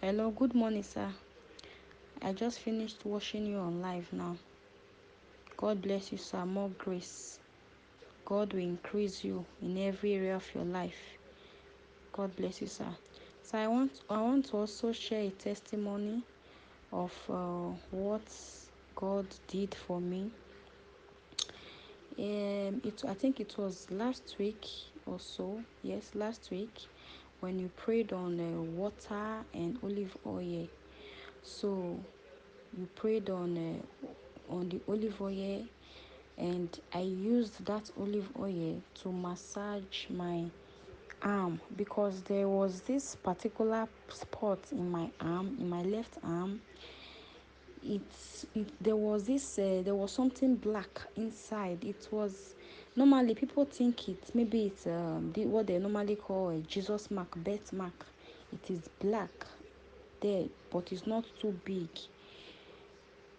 Hello, good morning, sir. I just finished watching you on live now. God bless you, sir. More grace. God will increase you in every area of your life. God bless you, sir. So I want to also share a testimony of what God did for me. I think it was last week or so. Yes, last week when you prayed on water and olive oil. So you prayed on the olive oil, and I used that olive oil to massage my arm because there was this particular spot in my arm, in my left arm. There was something black inside. It was normally people think it's what they normally call a Jesus mark, birthmark. It is black there, but it's not too big.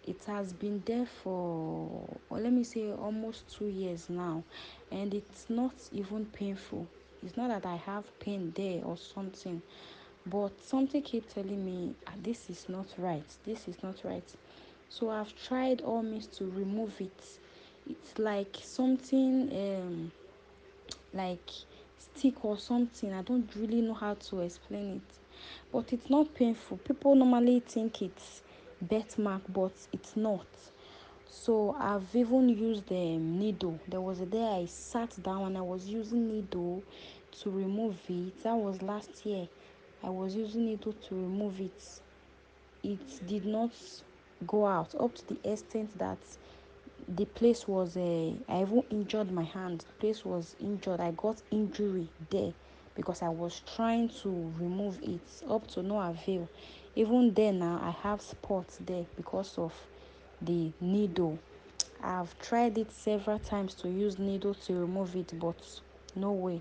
It has been there for, or let me say, almost 2 years now, and it's not even painful. It's not that I have pain there or something, but something keep telling me, this is not right, this is not right. So I've tried all means to remove it. It's like something like stick or something. I don't really know how to explain it, but it's not painful. People normally think it's birthmark, but it's not. So I've even used the needle. There was a day I sat down and I was using needle to remove it. That was last year. I was using needle to remove it. It did not go out up to the extent that the place was I even injured my hand. The place was injured. I got injury there because I was trying to remove it up to no avail. Even then now I have spots there because of the needle. I've tried it several times to use needle to remove it, but no way.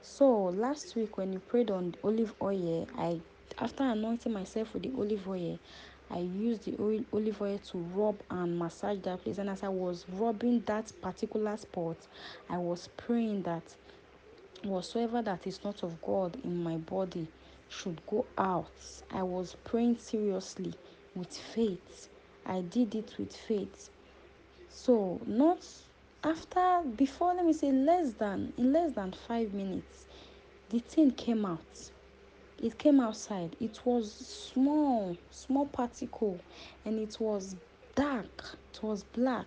So last week when you prayed on olive oil, I after anointing myself with the olive oil, I used the olive oil to rub and massage that place. And as I was rubbing that particular spot, I was praying that whatsoever that is not of God in my body should go out. I was praying seriously with faith. I did it with faith. So not after before let me say less than 5 minutes, the thing came out. It came outside. It was small particle, and it was dark. It was black.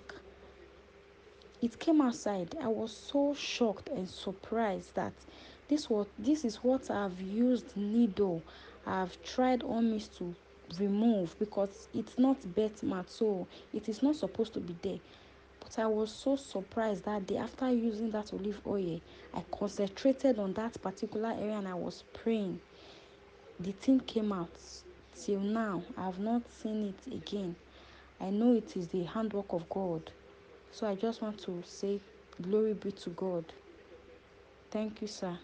It came outside. I was so shocked and surprised that this is what I've used needle. I've tried all means to remove because it's not birthmark, so it is not supposed to be there. But I was so surprised that day after using that olive oil. I concentrated on that particular area and I was praying. The thing came out. Till now, I have not seen it again. I know it is the handwork of God. So I just want to say, glory be to God. Thank you, sir.